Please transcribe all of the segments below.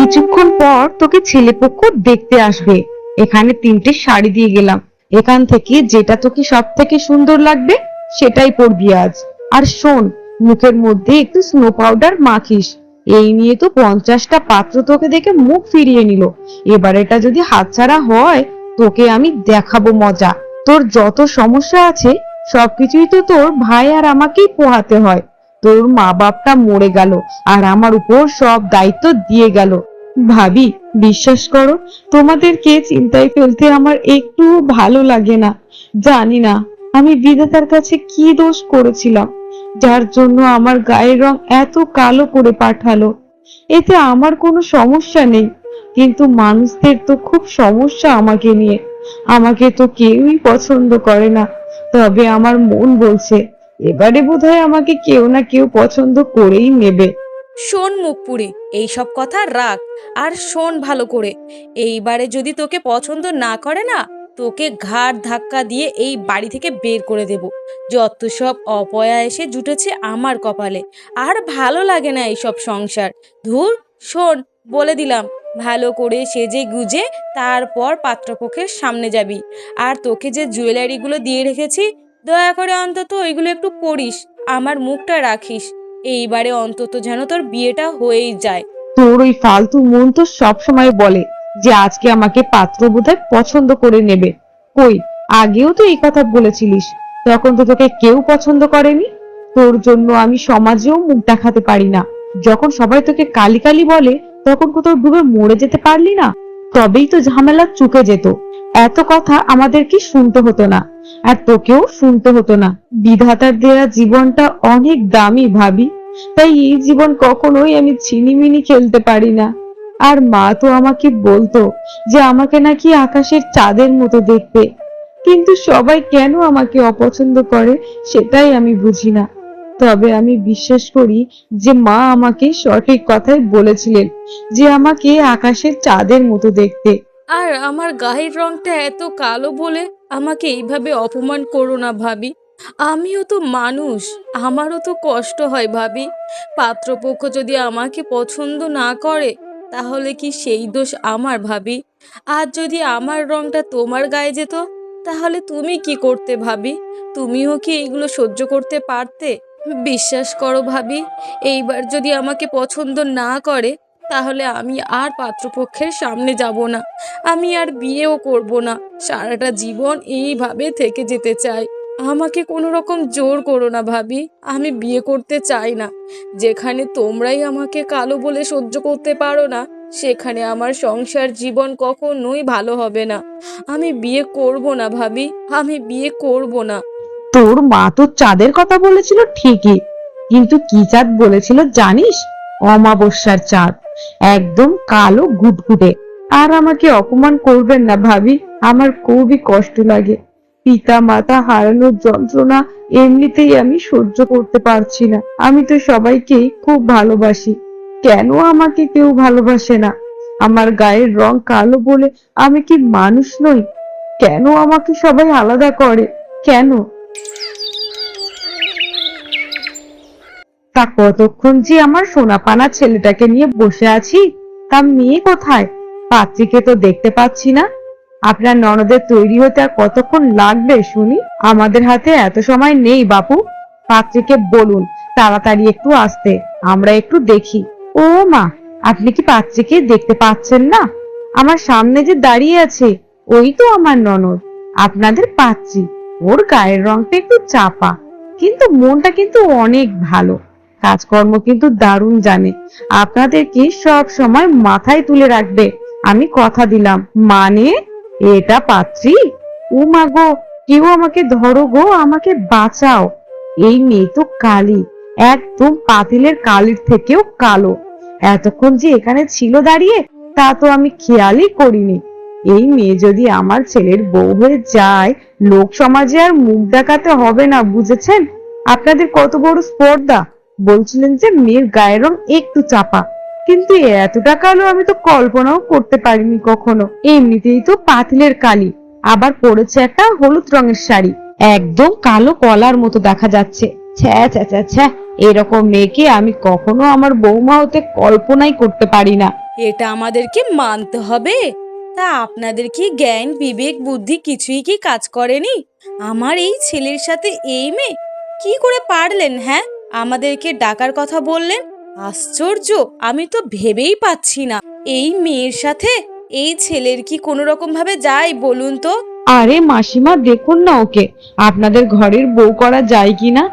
কিছুক্ষণ পর তোকে ছেলেপক্ষ দেখতে আসবে। এখানে 3টে শাড়ি দিয়ে গেলাম, এখান থেকে যেটা তোকে সব থেকে সুন্দর লাগবে সেটাই পরবি আজ। আর শোন, মুখের মধ্যে একটু স্নো পাউডার মাখিস। এই নিয়ে তো 50টা পাত্র তোকে দেখে মুখ ফিরিয়ে নিল। এবার এটা যদি হাতছাড়া হয়, তোকে আমি দেখাবো মজা। তোর যত সমস্যা আছে সবকিছুই তো তোর ভাই আর আমাকেই পোহাতে হয়। তোর মা বাপটা মরে গেল আর আমার উপর সব দায়িত্ব দিয়ে গেল। ভাবি, বিশ্বাস করো, তোমাদেরকে চিন্তায় ফেলতে আমার একটু ভালো লাগে না। জানি না আমি বিধাতার কাছে কি দোষ করেছিলাম, যার জন্য আমার গায়ের রং এত কালো করে পাঠালো। এতে আমার কোনো সমস্যা নেই, কিন্তু মানুষদের তো খুব সমস্যা আমাকে নিয়ে। আমাকে তো কেউই পছন্দ করে না। তবে আমার মন বলছে এবারে বোধহয় আমাকে কেউ না কেউ পছন্দ করেই নেবে। শোন মুখপুরি, এইসব কথা রাখ। আর শোন ভালো করে, এইবারে যদি তোকে পছন্দ না করে না, তোকে ঘাড় ধাক্কা দিয়ে এই বাড়ি থেকে বের করে দেব। যত সব অপয়া এসে জুটেছে আমার কপালে, আর ভালো লাগে না এইসব সংসার। ধুর, শোন, বলে দিলাম, ভালো করে সেজে গুজে তারপর পাত্রপক্ষের সামনে যাবি। আর তোকে যে জুয়েলারিগুলো দিয়ে রেখেছি, দয়া করে অন্তত ওইগুলো একটু পরিস, আমার মুখটা রাখিস। এইবারে অন্তত যেন তোর বিয়েটা হয়েই যায়। তোর ওই ফালতু মন তো সবসময় বলে যে আজকে আমাকে পাত্র বোধহয় পছন্দ করে নেবে। কই, আগেও তো এই কথা বলেছিলিস, তখন তো তোকে কেউ পছন্দ করেনি। তোর জন্য আমি সমাজেও মুখ দেখাতে পারি না। যখন সবাই তোকে কালি কালি বলে, তখন কোথাও ডুবে মরে যেতে পারলি না? তবেই তো ঝামেলা চুকে যেত। এত কথা আমাদের কি শুনতে হতো না, আর তোকেও শুনতে হতো না। বিধাতার দেয়া জীবনটা অনেক দামি ভাবি, তাই এই জীবন কখনোই আমি ছিনিমিনি খেলতে পারি না। আর মা তো আমাকে বলতো যে আমাকে নাকি আকাশের চাঁদের মতো দেখতে, কিন্তু সবাই কেন আমাকে অপছন্দ করে সেটাই আমি বুঝি না। তবে আমি বিশ্বাস করি যে মা আমাকে সঠিক কথাই বলেছিলেন, যে আমাকে আকাশের চাঁদের মতো দেখতে। আর আমার গায়ের রংটা এত কালো বলে আমাকে এইভাবে অপমান করো না ভাবি। আমিও তো মানুষ, আমারও তো কষ্ট হয় ভাবি। পাত্রপক্ষ যদি আমাকে পছন্দ না করে, তাহলে কি সেই দোষ আমার ভাবি? আর যদি আমার রংটা তোমার গায়ে যেত, তাহলে তুমি কি করতে ভাবি? তুমিও কি এইগুলো সহ্য করতে পারতে? বিশ্বাস করো ভাবি, এইবার যদি আমাকে পছন্দ না করে, তাহলে আমি আর পাত্রপক্ষের সামনে যাব না, আমি আর বিয়েও করব না। সারাটা জীবন এইভাবে থেকে যেতে চাই। আমাকে কোনো রকম জোর করো না ভাবি, আমি বিয়ে করতে চাই না। যেখানে তোমরাই আমাকে কালো বলে সহ্য করতে পারো না, সেখানে আমার সংসার জীবন কখনোই ভালো হবে না। আমি বিয়ে করব না ভাবি, আমি বিয়ে করব না। তোর মা তো চাঁদের কথা বলেছিল ঠিকই, কিন্তু কি চাঁদ বলেছিল জানিস? অমাবস্যার চাঁদ, একদম কালো ঘুটঘুটে। আর আমাকে অপমান করবেন না ভাবি, আমার খুবই কষ্ট লাগে। পিতা মাতা হারানোর যন্ত্রণা এমনিতেই আমি সহ্য করতে পারছি না। আমি তো সবাইকে খুব ভালোবাসি, কেন আমাকে কেউ ভালোবাসে না? আমার গায়ের রং কালো বলে আমি কি মানুষ নই? কেন আমাকে সবাই আলাদা করে? কেন? তা কতক্ষণ যে আমার সোনাপানা ছেলেটাকে নিয়ে বসে আছি, তার মেয়ে কোথায়? পাত্রীকে তো দেখতে পাচ্ছি না। আপনার ননদের তৈরি হতে আর কতক্ষণ লাগবে শুনি? আমাদের হাতে এত সময় নেই বাপু। পাত্রীকে বলুন তাড়াতাড়ি একটু আসতে, আমরা একটু দেখি। ও মা, আপনি কি পাত্রীকে দেখতে পাচ্ছেন না? আমার সামনে যে দাঁড়িয়ে আছে, ওই তো আমার ননদ, আপনাদের পাত্রী। ওর গায়ের রংটা একটু চাপা, কিন্তু মনটা কিন্তু অনেক ভালো। কাজকর্ম কিন্তু দারুণ জানে। আপনাদেরকে সব সময় মাথায় তুলে রাখবে, আমি কথা দিলাম। মানে, এটা পাত্রী? ও মা গো, কেউ আমাকে ধরো গো, আমাকে বাঁচাও। এই মেয়ে তো কালি, একদম পাতিলের কালির থেকেও কালো। এতক্ষণ যে এখানে ছিল দাঁড়িয়ে, তা তো আমি খেয়ালই করিনি। এই মেয়ে যদি আমার ছেলের বউ হয়ে যায়, লোক সমাজে আর মুখ দেখাতে হবে না, বুঝেছেন? আপনাদের কত বড় স্পর্ধা! বলছিলেন যে মেয়ের গায়ের রং একটু চাপা, কিন্তু এতটা কালো আমি তো কল্পনাও করতে পারিনি কখনো। এমনিতেই তো পাতিলের কালি, আবার পরেছে একটা হলুদ রঙের শাড়ি, একদম কালো কলার মতো দেখা যাচ্ছে। ছ্যা ছ্যা ছ্যা ছ্যা, এরকম মেয়েকে আমি কখনো আমার বৌমা হতে কল্পনাই করতে পারি না। এটা আমাদেরকে মানতে হবে। তা আপনাদের কি জ্ঞান বিবেক বুদ্ধি কিছুই কি কাজ করেনি? আমার এই ছেলের সাথে এই মেয়ে কি করে পারলেন? হ্যাঁ, আমাদেরকে ডাকার কথা বললেন। আশ্চর্য, আমি তো ভেবেই পাচ্ছি না এই মেয়ের সাথে এই ছেলের কি কোনো রকম ভাবে যায় বলুন তো। আরে মাসিমা, দেখুন না ওকে, আপনাদের ঘরের বউ করা যায় কিনা?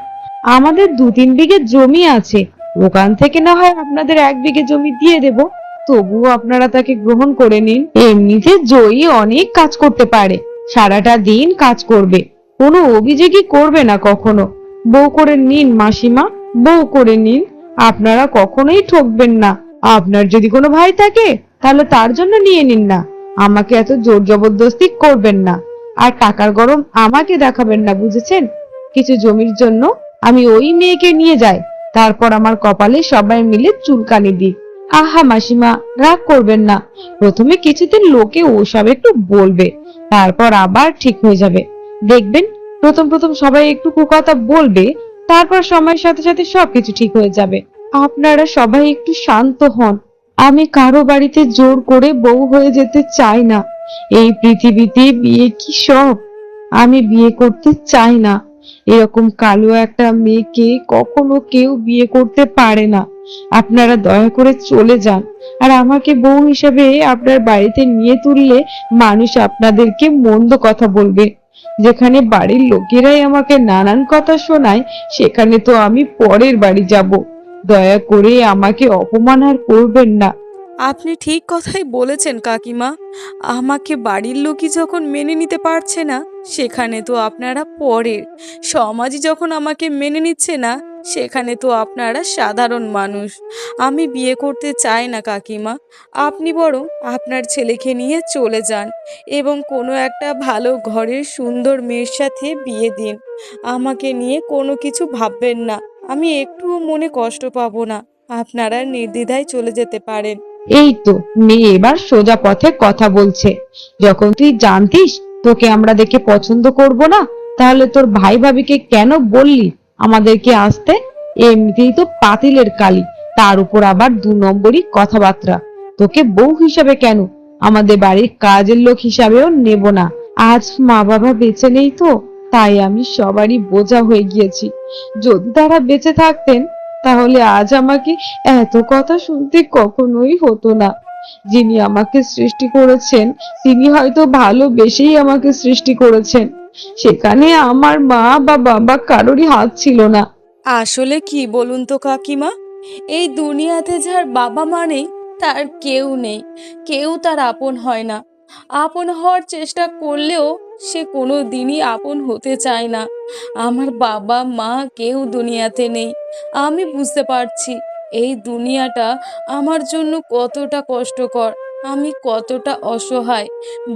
আমাদের 2-3 বিঘে জমি আছে, ওখান থেকে না হয় আপনাদের 1 বিঘে জমি দিয়ে দেব, তবুও আপনারা তাকে গ্রহণ করে নিন। এমনিতে জয়ী অনেক কাজ করতে পারে, সারাটা দিন কাজ করবে, কোনো অভিযোগই করবে না কখনো। বউ করে নিন মাসিমা, বউ করে নিন, আপনারা কখনোই ঠকবেন না। আপনার যদি কোনো ভাই থাকে তাহলে তার জন্য নিয়ে নিন না, আমাকে এত জোর জবরদস্তি করবেন না। আর টাকার গরম আমাকে দেখাবেন না, বুঝেছেন? কিছু জমির জন্য আমি ওই মেয়েকে নিয়ে যাই, তারপর আমার কপালে সবাই মিলে চুলকানি দিই। আহা মাসিমা, রাগ করবেন না, প্রথমে কিছুদিন লোকে ওসব একটু বলবে, তারপর আবার ঠিক হয়ে যাবে। দেখবেন প্রথম প্রথম সবাই একটু কুকথা বলবে, তারপর সময়ের সাথে সাথে সবকিছু ঠিক হয়ে যাবে। আপনারা সবাই একটু শান্ত হন। আমি কারো বাড়িতে জোর করে বউ হয়ে যেতে চাই না। এই পৃথিবীতে বিয়ে কি সব? আমি বিয়ে করতে চাই না। এরকম কালো একটা মেয়েকে কখনো কেউ বিয়ে করতে পারে না। আপনারা দয়া করে চলে যান। আর আমাকে বউ হিসেবে আপনার বাড়িতে নিয়ে তুললে মানুষ আপনাদেরকে মন্দ কথা বলবে। যেখানে বাড়ির লোকেরাই আমাকে নানান কথা শোনায়, সেখানে তো আমি পরের বাড়ি যাব। দয়া করে আমাকে অপমান আর করবেন না। আপনি ঠিক কথাই বলেছেন কাকিমা। আমাকে বাড়ির লোকই যখন মেনে নিতে পারছে না, সেখানে তো আপনারা পরের। সমাজই যখন আমাকে মেনে নিচ্ছে না, সেখানে তো আপনারা সাধারণ মানুষ। আমি বিয়ে করতে চাই না কাকিমা। আপনি বরং আপনার ছেলেকে নিয়ে চলে যান এবং কোনো একটা ভালো ঘরের সুন্দর মেয়ের সাথে বিয়ে দিন। আমাকে নিয়ে কোনো কিছু ভাববেন না, আমি একটুও মনে কষ্ট পাবো না। আপনারা নির্দ্বিধায় চলে যেতে পারেন। এই তো, মেয়ে এবার সোজা পথে কথা বলছে। যখন তুই জানতিস তোকে আমরা দেখে পছন্দ করব না, তাহলে তোর ভাই ভাবিকে কেন বললি আমাদেরকে আসতে? এমনিতেই তো পাতিলের কালি, তার উপর আবার 2 নম্বরই কথাবার্তা। তোকে বউ হিসাবে কেন, আমাদের বাড়ির কাজের লোক হিসাবেও নেব না। আজ মা বাবা বেঁচে নেই তো, তাই আমি সবারই বোঝা হয়ে গিয়েছি। যদি তারা বেঁচে থাকতেন তাহলে আজ আমাকে এত কথা শুনতে কখনোই হতো না। যিনি আমাকে সৃষ্টি করেছেন তিনি হয়তো ভালোবেসেই আমাকে সৃষ্টি করেছেন, সেখানে আমার মা বা বাবা কারোরই হাত ছিল না। আসলে কি বলুন তো কাকিমা, এই দুনিয়াতে যার বাবা মা নেই তার কেউ নেই, কেউ তার আপন হয় না। আপন হওয়ার চেষ্টা করলেও সে কোনো দিনই আপন হতে চায় না। আমার বাবা মা কেউ দুনিয়াতে নেই। আমি বুঝতে পারছি এই দুনিয়াটা আমার জন্য কতটা কষ্টকর, আমি কতটা অসহায়।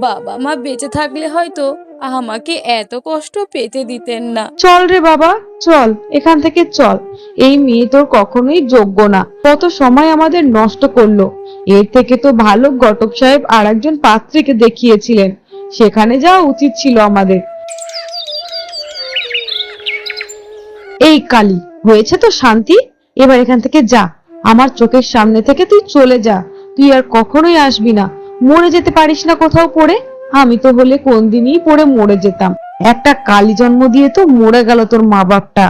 বাবা মা বেঁচে থাকলে হয়তো আমাকে এত কষ্ট পেতে দিতেন না। চল রে বাবা, চল এখান থেকে চল। এই মেয়ে তোর কখনোই যোগ্য না, কত সময় আমাদের নষ্ট করলো। এর থেকে তো ভালো ঘটক সাহেব আর একজন পাত্রীকে দেখিয়েছিলেন, সেখানে যাওয়া উচিত ছিল আমাদের। এই কালি, হয়েছে তো শান্তি, এবার এখান থেকে যা। আমার চোখের সামনে থেকে তুই চলে যা, তুই আর কখনোই আসবি না। মরে যেতে পারিস না কোথাও পড়ে? আমি তো হলে কোন দিনই পড়ে মরে যেতাম। একটা কালি জন্ম দিয়ে তো মরে গেল তোর মা বাপটা।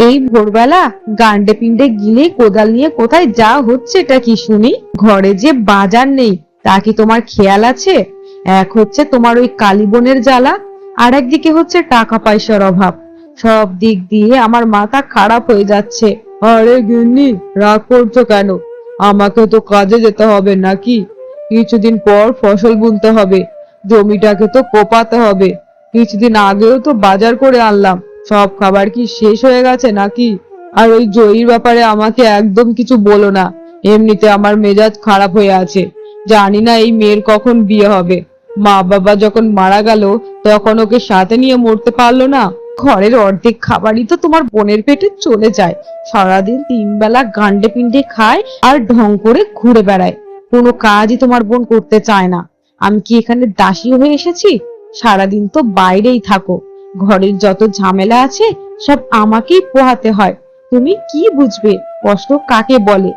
এই ভোরবেলা গান্ডে পিণ্ডে গিলে কোদাল নিয়ে কোথায় যা হচ্ছে এটা কি শুনি? ঘরে যে বাজার নেই তা কি তোমার খেয়াল আছে? এক হচ্ছে তোমার ওই কালী বোনের জ্বালা, আর একদিকে হচ্ছে টাকা পয়সার অভাব। সব দিক দিয়ে আমার মাথা খারাপ হয়ে যাচ্ছে। আরে গিন্নি, রাগ করছো কেন? আমাকে তো কাজে যেতে হবে নাকি? কিছুদিন পর ফসল বুনতে হবে, জমিটাকে তো কোপাতে হবে। কিছুদিন আগেও তো বাজার করে আনলাম, সব খাবার কি শেষ হয়ে গেছে নাকি? আর ওই জয়ীর ব্যাপারে আমাকে একদম কিছু বলো না, এমনিতে আমার মেজাজ খারাপ হয়ে আছে। জানি না এই মেয়ের কখন বিয়ে হবে। মা বাবা যখন মারা গেল তখন ওকে সাথে নিয়ে মরতে পারলো না। ঘরের অর্ধেক খাবারই তো তোমার বোনের পেটে চলে যায়। সারাদিন 3 বেলা গান্ডে পিণ্ডে খায় আর ঢং করে ঘুরে বেড়ায়, কোনো কাজই তোমার বোন করতে চায় না। আমি কি এখানে দাসী হয়ে এসেছি? সারাদিন তো বাইরেই থাকো, ঘরের যত ঝামেলা আছে সব আমাকেই পোহাতে হয়। তুমি কি বুঝবে কষ্ট কাকে বলে?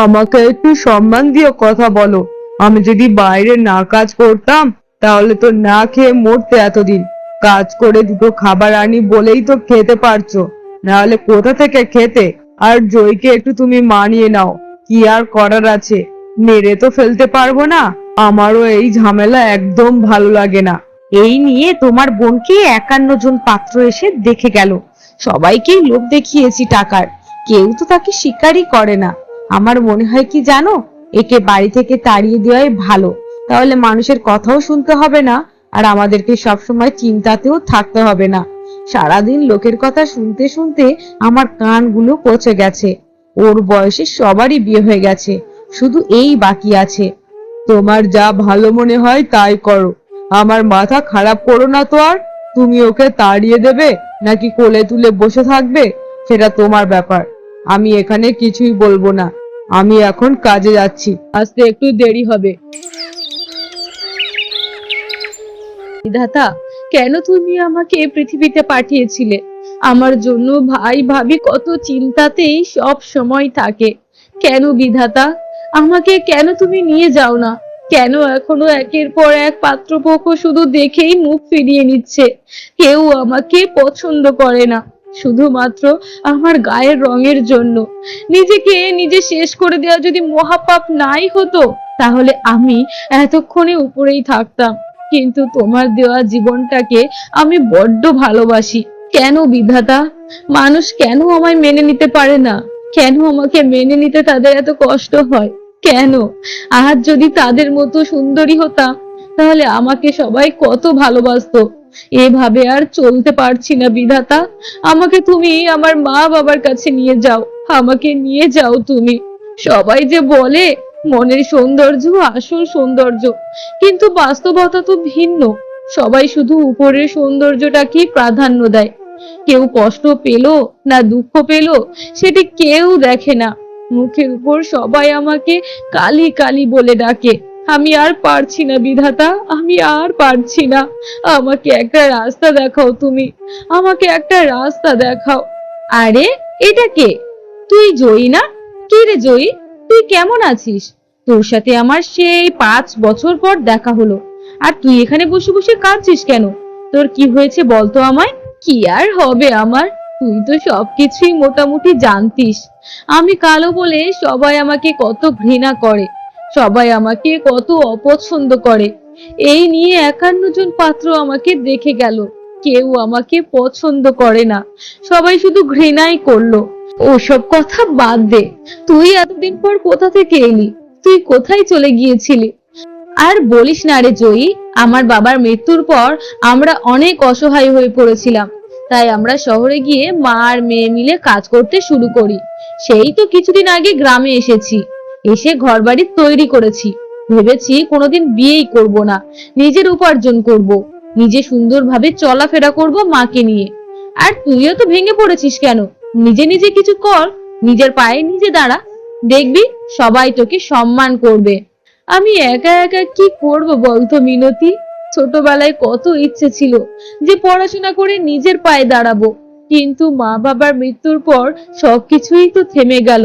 আমাকে একটু সম্মান দিয়ে কথা বলো। আমি যদি বাইরে না কাজ করতাম তাহলে তো না খেয়ে মরতে এতদিন। কাজ করে দুটো খাবার আনি বলেই তো খেতে পারছো, নাহলে কোথা থেকে খেতে? আর জয়কে একটু তুমি মানিয়ে নাও, কি আর করার আছে, মেরে তো ফেলতে পারবো না। আমারও এই ঝামেলা একদম ভালো লাগে না। এই নিয়ে তোমার বোনকে 51 জন পাত্র এসে দেখে গেল। সবাইকেই লোভ দেখিয়েছি টাকার, কেউ তো তাকে স্বীকারই করে না। আমার মনে হয় কি জানো, একে বাড়ি থেকে তাড়িয়ে দেওয়াই ভালো। তাহলে মানুষের কথাও শুনতে হবে না, আর আমাদেরকে সবসময় চিন্তাতেও থাকতে হবে না। সারাদিন লোকের কথা শুনতে শুনতে আমার কানগুলো পচে গেছে। ওর বয়সে সবারই বিয়ে হয়ে গেছে, শুধু এই বাকি আছে। তোমার যা ভালো মনে হয় তাই করো, আমার মাথা খারাপ করো না তো। আর তুমি ওকে তাড়িয়ে দেবে নাকি কোলে তুলে বসে থাকবে সেটা তোমার ব্যাপার, আমি এখানে কিছুই বলবো না। আমি এখন কাজে যাচ্ছি, আসতে একটু দেরি হবে। বিধাতা, কেন তুমি আমাকে এই পৃথিবীতে পাঠিয়েছিলে? আমার জন্য ভাই ভাবি কত চিন্তাতেই সব সময় থাকে। কেন বিধাতা, আমাকে কেন তুমি নিয়ে যাও না? কেন এখনো একের পর এক পাত্রপক্ষ শুধু দেখেই মুখ ফিরিয়ে নিচ্ছে? কেউ আমাকে পছন্দ করে না, শুধুমাত্র আমার গায়ের রঙের জন্য। নিজেকে নিজে শেষ করে দেওয়া যদি মহাপাপ নাই হতো, তাহলে আমি এতক্ষণে উপরেই থাকতাম। কিন্তু তোমার দেওয়া জীবনটাকে আমি বড্ড ভালোবাসি। কেন বিধাতা, মানুষ কেন আমায় মেনে নিতে পারে না? কেন আমাকে মেনে নিতে তাদের এত কষ্ট হয়? কেন? আজ যদি তাদের মতো সুন্দরী হতাম, তাহলে আমাকে সবাই কত ভালোবাসতো। এভাবে আর চলতে পারছি না বিধাতা। আমাকে তুমি আমার মা বাবার কাছে নিয়ে যাও, আমাকে নিয়ে যাও তুমি। সবাই যে বলে মনের সৌন্দর্য আসল সৌন্দর্য, কিন্তু বাস্তবতা তো ভিন্ন। সবাই শুধু উপরের সৌন্দর্যটাকেই প্রাধান্য দেয়। কেউ কষ্ট পেলো না দুঃখ পেলো সেটি কেউ দেখে না। মুখের উপর সবাই আমাকে কালী কালী বলে ডাকে। আমি আর পারছি না বিধাতা, আমি আর পারছি না। আমাকে একটা রাস্তা দেখাও তুমি, আমাকে একটা রাস্তা দেখাও। আরে, এটা কে? তুই জয়ী না? কি রে জয়ী, তুই কেমন আছিস? তোর সাথে আমার সেই 5 বছর পর দেখা হলো, আর তুই এখানে বসে বসে কাঁদছিস কেন? তোর কি হয়েছে বলতো আমায়। কি আর হবে আমার, তুই তো সবকিছুই মোটামুটি জানতিস। আমি কালো বলে সবাই আমাকে কত ঘৃণা করে, সবাই আমাকে কত অপছন্দ করে। এই নিয়ে 51 জন পাত্র আমাকে দেখে গেল, কেউ আমাকে পছন্দ করে না, সবাই শুধু ঘৃণাই করলো। ওসব কথা বাদ দে, তুই এতদিন পর কোথা থেকে এলি? তুই কোথায় চলে গিয়েছিলি? আর বলিস না রে জয়ী, আমার বাবার মৃত্যুর পর আমরা অনেক অসহায় হয়ে পড়েছিলাম। তাই আমরা শহরে গিয়ে মা আর মেয়ে মিলে কাজ করতে শুরু করি। সেই তো কিছুদিন আগে গ্রামে এসেছি, এসে ঘরবাড়ি তৈরি করেছি। ভেবেছি কোনোদিন বিয়েই করব না, নিজের উপার্জন করব, নিজে সুন্দরভাবে চলাফেরা করব মাকে নিয়ে। আর তুইও তো ভেঙে পড়েছিস কেন? নিজে নিজে কিছু কর, নিজের পায়ে নিজে দাঁড়া, দেখবি সবাই তোকে সম্মান করবে। আমি একা একা কি করব বলতো মিনতি? ছোটবেলায় কত ইচ্ছে ছিল যে পড়াশোনা করে নিজের পায়ে দাঁড়াবো, কিন্তু মা বাবার মৃত্যুর পর সবকিছুই তো থেমে গেল।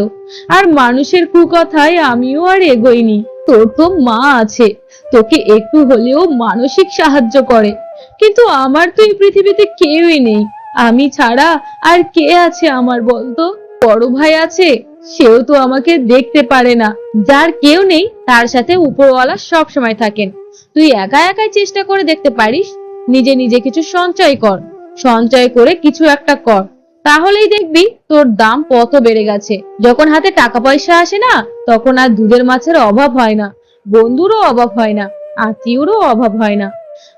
আর মানুষের কুকথায় আমিও আর এগোইনি। তোর তো মা আছে, তোকে একটু হলেও মানসিক সাহায্য করে, কিন্তু আমার তো এই পৃথিবীতে কেউই নেই। আমি ছাড়া আর কে আছে আমার বলতো? বড় ভাই আছে, সেও তো আমাকে দেখতে পারে না। যার কেউ নেই তার সাথে উপরওয়ালা সব সময় থাকেন। তুই একা একাই চেষ্টা করে দেখতে পারিস, নিজে নিজে কিছু সঞ্চয় কর, সঞ্চয় করে কিছু একটা কর, তাহলেই দেখবি তোর দাম কত বেড়ে গেছে। যখন হাতে টাকা পয়সা আসে না, তখন আর দুধের মাছের অভাব হয় না, বন্ধুরও অভাব হয় না, আত্মীয়রও অভাব হয় না।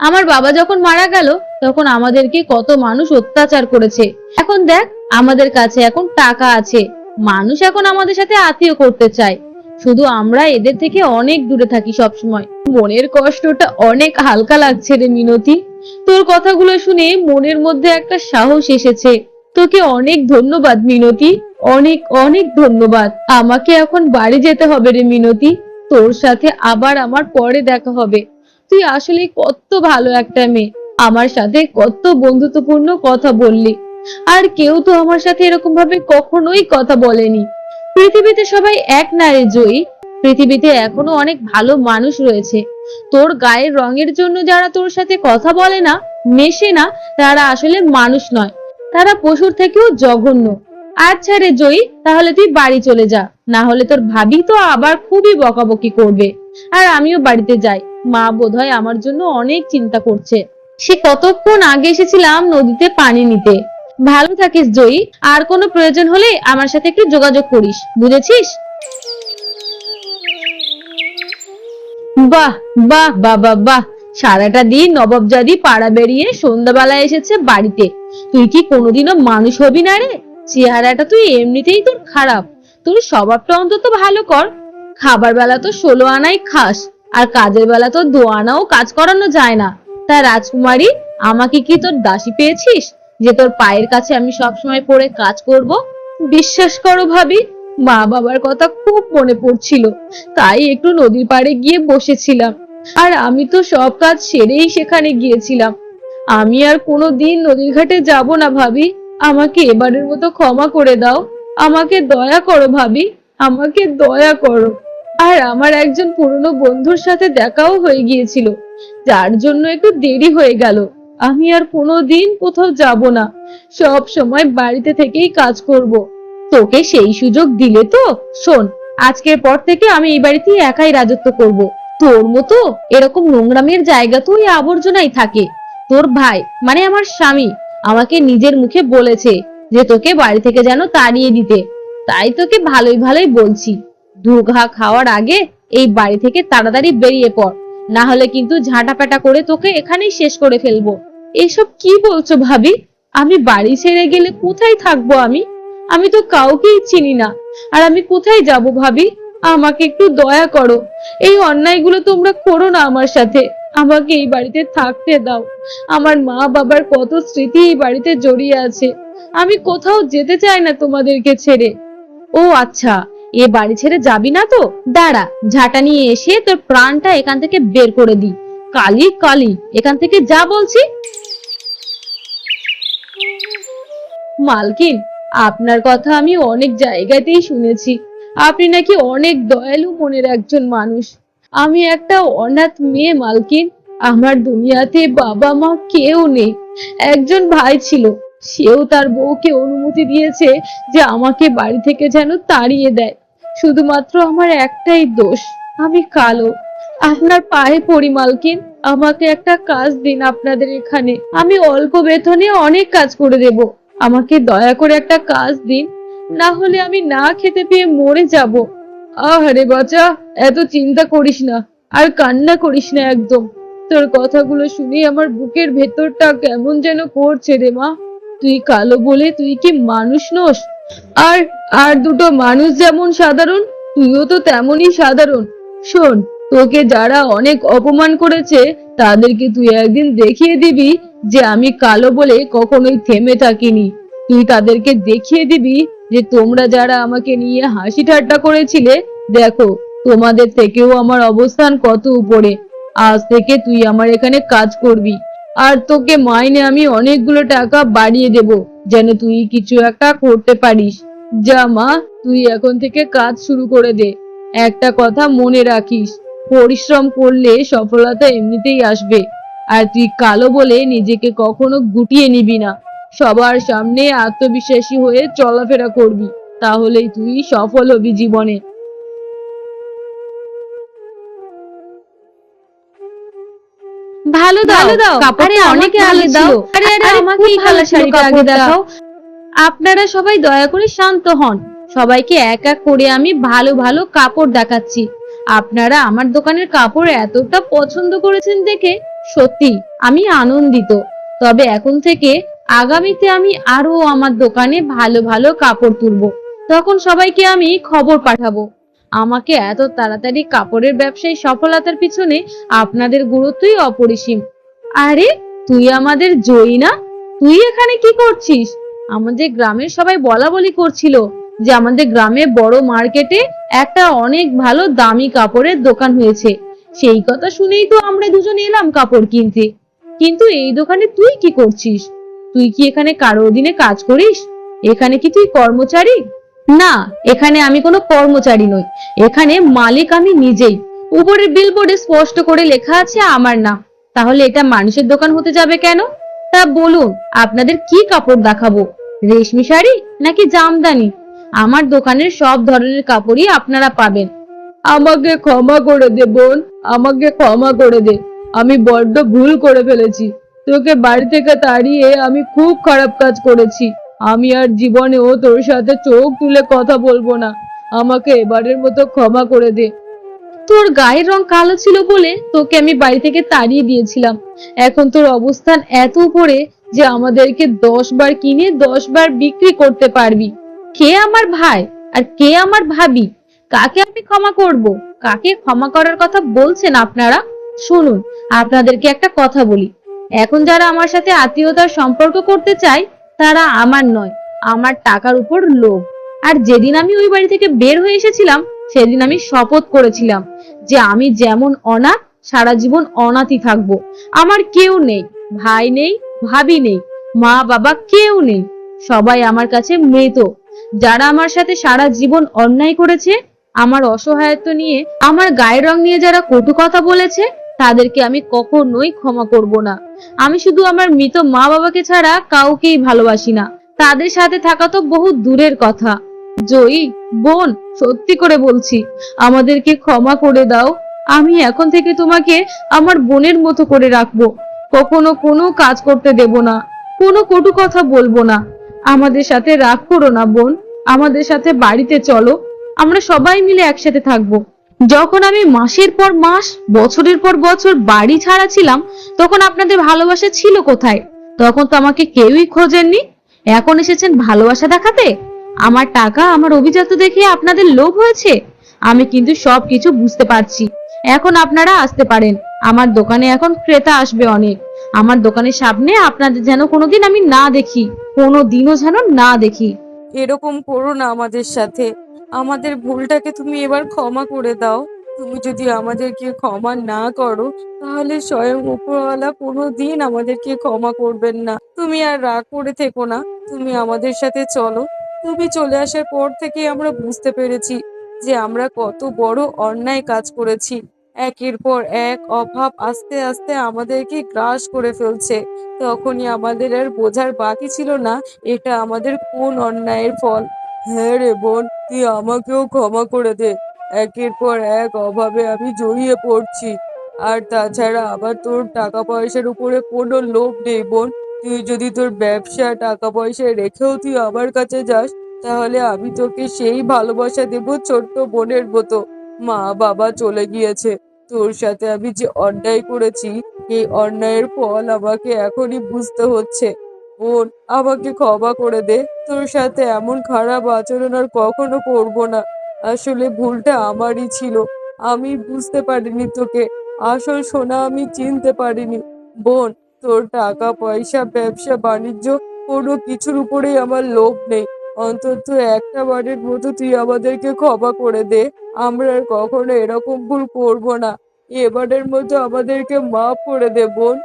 আমার বাবা যখন মারা গেল, তখন আমাদেরকে কত মানুষ অত্যাচার করেছে। এখন দেখ, আমাদের কাছে এখন টাকা আছে, মানুষ এখন আমাদের সাথে আত্মীয় করতে চায়, শুধু আমরা এদের থেকে অনেক দূরে থাকি সব সময়। মনের কষ্টটা অনেক হালকা লাগছে রে মিনতি। তোর কথাগুলো শুনে মনের মধ্যে একটা সাহস এসেছে। তোকে অনেক ধন্যবাদ মিনতি, অনেক অনেক ধন্যবাদ। আমাকে এখন বাড়ি যেতে হবে রে মিনতি, তোর সাথে আবার আমার পরে দেখা হবে। তুই আসলে কত ভালো একটা মেয়ে, আমার সাথে কত বন্ধুত্বপূর্ণ কথা বললি। আর কেউ তো আমার সাথে এরকম ভাবে কখনোই কথা বলেনি। পৃথিবীতে সবাই এক না রে জয়ী, পৃথিবীতে এখনো অনেক ভালো মানুষ রয়েছে। তোর গায়ের রঙের জন্য যারা তোর সাথে কথা বলে না, মেশে না, তারা আসলে মানুষ নয়, তারা পশুর থেকেও জঘন্য। আচ্ছা রে জয়ী, তাহলে তুই বাড়ি চলে যা, না হলে তোর ভাবি তো আবার খুবই বকাবকি করবে। আর আমিও বাড়িতে যাই, মা বোধহয় আমার জন্য অনেক চিন্তা করছে। সে কতক্ষণ আগে এসেছিলাম নদীতে পানি নিতে। ভালো থাকিস জয়ী, আর কোনো প্রয়োজন হলে আমার সাথে একটু যোগাযোগ করিস, বুঝেছিস? বাহ বাহ বাবা বাহ, সারাটা দিন নবাবজাদি পাড়া বেরিয়ে সন্ধ্যাবেলা এসেছে বাড়িতে। তুই কি কোনোদিনও মানুষ হবি না রে? চেহারাটা তুই এমনিতেই তোর খারাপ, তোর স্বভাবটা অন্তত ভালো কর। খাবার বেলা তো 16 আনাই খাস, আর কাজের বেলা তো 2 আনাও কাজ করানো যায় না। তা রাজকুমারী, আমাকে কি তোর দাসী পেয়েছিস যে তোর পায়ের কাছে আমি সবসময় পড়ে কাজ করব? বিশ্বাস করো ভাবি, মা বাবার কথা খুব মনে পড়ছিল, তাই একটু নদীর পাড়ে গিয়ে বসেছিলাম। আর আমি তো সব কাজ সেরেই সেখানে গিয়েছিলাম। আমি আর কোনোদিন নদীর ঘাটে যাব না ভাবি, আমাকে এবারের মতো ক্ষমা করে দাও। আমাকে দয়া করো ভাবি, আমাকে দয়া করো। আর আমার একজন পুরনো বন্ধুর সাথে দেখাও হয়ে গিয়েছিল, যার জন্য একটু দেরি হয়ে গেল। আমি আর কোনোদিন কোথাও যাব না, সব সময় বাড়িতে থেকেই কাজ করব। তোকে সেই সুযোগ দিলে তো? শোন, আজকের পর থেকে আমি এই বাড়িতে একাই রাজত্ব করব। তোর মতো এরকম নোংরামের জায়গা তো ওই আবর্জনাই থাকে। তোর ভাই মানে আমার স্বামী আমাকে নিজের মুখে বলেছে যে তোকে বাড়ি থেকে যেন তাড়িয়ে দিতে। তাই তোকে ভালোই ভালোই বলছি, ধোঁকা খাওয়ার আগে এই বাড়ি থেকে তাড়াতাড়ি বেরিয়ে পড়, না হলে কিন্তু ঝাঁটাপাটা করে তোকে এখানেই শেষ করে ফেলবো। এসব কি বলছো ভাবি? আমি বাড়ি ছেড়ে গেলে কোথায় থাকবো আমি? আমি তো কাউকেই চিনি না, আর আমি কোথায় যাব ভাবি? আমাকে একটু দয়া করো, এই অন্যায়গুলো তোমরা করো না আমার সাথে। আমাকে এই বাড়িতে থাকতে দাও। আমার মা বাবার কত স্মৃতি এই বাড়িতে জড়িয়ে আছে, আমি কোথাও যেতে চাই না তোমাদেরকে ছেড়ে। ও আচ্ছা, এ বাড়ি ছেড়ে যাবি না তো? দাঁড়া, ঝাঁটা নিয়ে এসে তোর প্রাণটা এখান থেকে বের করে দি। কালি কালি, এখান থেকে যা বলছি। মালকিন, আপনার কথা আমি অনেক জায়গাতেই শুনেছি, আপনি নাকি অনেক দয়ালু মনের একজন মানুষ। আমি একটা অনাথ মেয়ে মালকিন, আমার দুনিয়াতে বাবা মা কেউ নেই। একজন ভাই ছিল, সেও তার বউকে অনুমতি দিয়েছে যে আমাকে বাড়ি থেকে যেন তাড়িয়ে দেয়। শুধুমাত্র আমার একটাই দোষ, আমি কালো। আপনার পায়ে পড়ি মালকিন, আমাকে একটা কাজ দিন আপনাদের এখানে, আমি অল্প বেতনে অনেক কাজ করে দেব। আমাকে দয়া করে একটা কাজ দিন, না হলে আমি না খেতে পেয়ে মরে যাব। আরে বাচ্চা, এত চিন্তা করিস না, আর কান্না করিস না একদম। তোর কথাগুলো শুনে আমার বুকের ভেতরটা কেমন যেন করছে রে মা। তুই কালো বলে তুই কি মানুষ নস? আর আর দুটো মানুষ যেমন সাধারণ, তুইও তো তেমনই সাধারণ। শোন, তোকে যারা অনেক অপমান করেছে তাদেরকে তুই একদিন দেখিয়ে দিবি যে আমি কালো বলে কখনোই থেমে থাকিনি। তুই তাদেরকে দেখিয়ে দিবি যে তোমরা যারা আমাকে নিয়ে হাসি ঠাট্টা করেছিলে, দেখো তোমাদের থেকেও আমার অবস্থান কত উপরে। আজ থেকে তুই আমার এখানে কাজ করবি, আর তোকে মাইনে আমি অনেকগুলো টাকা বাড়িয়ে দেব, যেন তুই কিছু একটা করতে পারিস। যা মা, তুই এখন থেকে কাজ শুরু করে দে। একটা কথা মনে রাখিস, পরিশ্রম করলে সফলতা এমনিতেই আসবে। আর তুই কালো বলে নিজেকে কখনো গুটিয়ে নিবি না, সবার সামনে আত্মবিশ্বাসী হয়ে চলাফেরা করবি, তাহলেই তুই সফল হবি জীবনে। ভালো দাও, কাপড়টা অনেক আগে দাও। আরে আরে, আমাকে এই কালার শাড়িটা আগে দেখাও। আপনারা সবাই দয়া করে শান্ত হন, সবাইকে এক এক করে আমি ভালো ভালো কাপড় দেখাচ্ছি। আপনারা আমার দোকানের কাপড় এতটা পছন্দ করেছেন দেখে সত্যি আমি আনন্দিত। তবে এখন থেকে আগামীতে আমি আরো আমার দোকানে ভালো ভালো কাপড় তুলবো, তখন সবাইকে আমি খবর পাঠাবো। আমাকে এত তাড়াতাড়ি কাপড়ের ব্যবসায় সফলতার পিছনে আপনাদের গুরুত্বই অপরিসীম। আরে, তুই আমাদের জয়ী না? তুই এখানে কি করছিস? আমাদের গ্রামের সবাই বলা বলি করছিল যে আমাদের গ্রামে বড় মার্কেটে একটা অনেক ভালো দামি কাপড়ের দোকান হয়েছে। সেই কথা শুনেই তো আমরা দুজন এলাম কাপড় কিনতে। কিন্তু এই দোকানে তুই কি করছিস? তুই কি এখানে কারো অধীনে কাজ করিস? এখানে কি তুই কর্মচারী? না, এখানে আমি কোনো কর্মচারী নই, এখানে মালিক আমি নিজেই। উপরের বিলবোর্ডে স্পষ্ট করে লেখা আছে আমার নাম। তাহলে এটা মানুষের দোকান হতে যাবে কেন? তা বলুন, আপনাদের কি কাপড় দেখাবো? রেশমি শাড়ি নাকি জামদানি? আমার দোকানের সব ধরনের কাপড়ই আপনারা পাবেন। আমাকে ক্ষমা করে দে বোন, আমাকে ক্ষমা করে দে। আমি বড্ড ভুল করে ফেলেছি। তোকে বাড়ি থেকে তাড়িয়ে আমি খুব খারাপ কাজ করেছি। আমি আর জীবনেও তোর সাথে চোখ তুলে কথা বলবো না। আমাকে এবারের মতো ক্ষমা করে দে। তোর গায়ের রং কালো ছিল বলে তোকে আমি বাড়ি থেকে তাড়িয়ে দিয়েছিলাম। এখন তোর অবস্থান এত উপরে যে আমাদেরকে 10 বার কিনে 10 বার বিক্রি করতে পারবি। কে আমার ভাই আর কে আমার ভাবি? কাকে আমি ক্ষমা করব? কাকে ক্ষমা করার কথা বলছেন আপনারা? শুনুন, আপনাদেরকে একটা কথা বলি। এখন যারা আমার সাথে আত্মীয়তার সম্পর্ক করতে চায় তারা আমার নয়, আমার টাকার উপর লোভ। আর যেদিন আমি ওই বাড়ি থেকে বের হয়ে এসেছিলাম সেদিন আমি শপথ করেছিলাম যে আমি যেমন অনাথ সারা জীবন অনাথই থাকবো। আমার কেউ নেই, ভাই নেই, ভাবি নেই, মা বাবা কেউ নেই। সবাই আমার কাছে মৃত। যারা আমার সাথে সারা জীবন অন্যায় করেছে, আমার অসহায়ত্ব নিয়ে, আমার গায়ের রং নিয়ে যারা কটু কথা বলেছে, তাদেরকে আমি কখনোই ক্ষমা করব না। আমি শুধু আমার মৃত মা বাবাকে ছাড়া কাউকেই ভালোবাসি না। তাদের সাথে থাকা তো বহু দূরের কথা। জয়ী বোন, সত্যি করে বলছি, আমাদেরকে ক্ষমা করে দাও। আমি এখন থেকে তোমাকে আমার বোনের মতো করে রাখবো। কখনো কোনো কাজ করতে দেব না, কোনো কটু কথা বলবো না। আমাদের সাথে রাগ করো না বোন, আমাদের সাথে বাড়িতে চলো, আমরা সবাই মিলে একসাথে থাকবো। যখন আমি মাসের পর মাস, বছরের পর বছর বাড়ি ছাড়া ছিলাম, তখন আপনাদের ভালোবাসা ছিল কোথায়? তখন তো আমাকে কেউই খোঁজেননি। এখন এসেছেন ভালোবাসা দেখাতে। আমার টাকা, আমার অভিজাত দেখে আপনাদের লোভ হয়েছে। আমি কিন্তু সবকিছু বুঝতে পারছি। এখন আপনারা আসতে পারেন। আমার দোকানে এখন ক্রেতা আসবে অনেক। আমার দোকানের সামনে আপনাদের যেন কোনোদিন আমি না দেখি, কোনোদিনও যেন না দেখি। এরকম করো না আমাদের সাথে। আমাদের ভুলটাকে তুমি এবার ক্ষমা করে দাও। তুমি যদি আমাদেরকে ক্ষমা না করো তাহলে স্বয়ং উপরওয়ালা কোনোদিন আমাদেরকে ক্ষমা করবেন না। তুমি আর রাগ করে থেকো না, তুমি আমাদের সাথে চলো। তুমি চলে আসার পর থেকে আমরা বুঝতে পেরেছি যে আমরা কত বড় অন্যায় কাজ করেছি। একের পর এক অভাব আস্তে আস্তে আমাদেরকে গ্রাস করে ফেলছে। তখনই আমাদের আর বোঝার বাকি ছিল না এটা আমাদের কোন অন্যায়ের ফল। হ্যাঁ রে বোন, তুই আমাকেও ক্ষমা করে দে। একের পর এক অভাবে আমি জড়িয়ে পড়ছি। আর তাছাড়া আবার তোর টাকা পয়সার উপরে কোনো লোভ নেই বোন। তুই যদি তোর ব্যবসা টাকা পয়সা রেখেও তুই আমার কাছে যাস, তাহলে আমি তোকে সেই ভালোবাসা দেব ছোট্ট বোনের মতো। মা বাবা চলে গিয়েছে, তোর সাথে আমি যে অন্যায় করেছি এই অন্যায়ের ফল আমাকে এখনই বুঝতে হচ্ছে। বোন, আমাকে ক্ষমা করে দে। তোর সাথে এমন খারাপ আচরণ আর কখনো করব না। আসলে ভুলটা আমারই ছিল। আমি বুঝতে পারিনি তোকে। আসল সোনা আমি চিনতে পারিনি। বোন, তোর টাকা পয়সা ব্যবসা বাণিজ্য কোনো কিছুর উপরেই আমার লোভ নেই। অন্তত একটা বারের মতো তুই আমাদেরকে ক্ষমা করে দে। আমরা আর কখনো এরকম ভুল করব না। এবারের মতো আমাদেরকে মাফ করে দে বোন।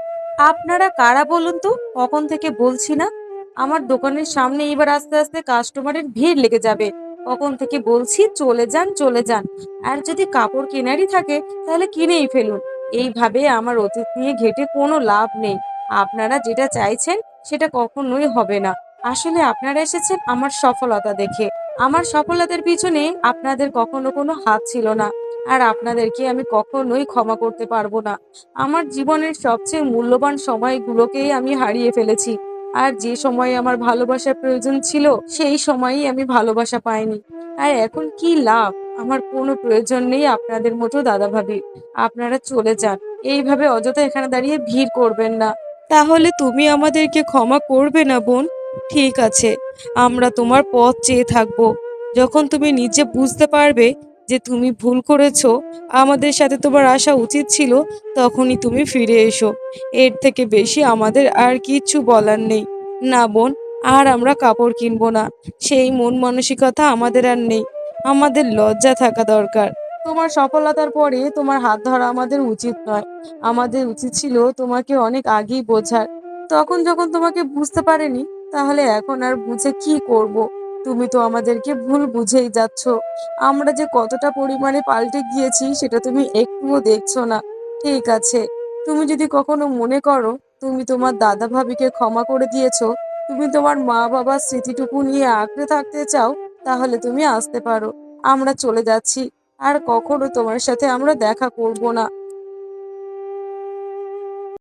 আপনারা কারা বলুন তো? কখন থেকে বলছি না? আমার দোকানের সামনে এবার আস্তে আস্তে কাস্টমারের ভিড় লেগে যাবে। কখন থেকে বলছি চলে যান চলে যান। আর যদি কাপড় কেনারই থাকে তাহলে কিনেই ফেলুন। এইভাবে আমার অতীত নিয়ে ঘেঁটে কোনো লাভ নেই। আপনারা যেটা চাইছেন সেটা কখনোই হবে না। আসলে আপনারা এসেছেন আমার সফলতা দেখে। আমার সফলতার পিছনে আপনাদের কখনো কোনো হাত ছিল না। আর আপনাদেরকে আমি কখনোই ক্ষমা করতে পারবো না। আমার জীবনের সবচেয়ে মূল্যবান সময়গুলোকেই আমি হারিয়ে ফেলেছি। আর যে সময়ে আমার ভালোবাসার প্রয়োজন ছিল সেই সময়েই আমি ভালোবাসা পাইনি। আর এখন কি লাভ? আমার কোনো প্রয়োজন নেই আপনাদের মতো দাদা ভাবি। আপনারা চলে যান। এইভাবে অযথা এখানে দাঁড়িয়ে ভিড় করবেন না। তাহলে তুমি আমাদেরকে ক্ষমা করবে না বোন? ঠিক আছে, আমরা তোমার পথ চেয়ে থাকবো। যখন তুমি নিজে বুঝতে পারবে যে তুমি ভুল করেছো, আমাদের সাথে তোমার আসা উচিত ছিল, তখনই তুমি ফিরে এসো। এর থেকে বেশি আমাদের আর কিচ্ছু বলার নেই। না বোন, আর আমরা কাপড় কিনবো না। সেই মন মানসিকতা আমাদের আর নেই। আমাদের লজ্জা থাকা দরকার। তোমার সফলতার পরে তোমার হাত ধরা আমাদের উচিত নয়। আমাদের উচিত ছিল তোমাকে অনেক আগেই বোঝার তখন যখন তোমাকে বুঝতে পারিনি, তাহলে এখন আর বুঝে কি করব? তুমি তো আমাদেরকে ভুল বুঝেই যাচ্ছ। আমরা যে কতটা পরিমাণে পাল্টে গিয়েছি সেটা তুমি একটুও দেখছো না। ঠিক আছে, তুমি যদি কখনো মনে করো তুমি তোমার দাদা ভাবিকে ক্ষমা করে দিয়েছো, তুমি তোমার মা বাবার স্মৃতিটুকু নিয়ে আঁকড়ে থাকতে চাও, তাহলে তুমি আসতে পারো। আমরা চলে যাচ্ছি। আর কখনো তোমার সাথে আমরা দেখা করব না।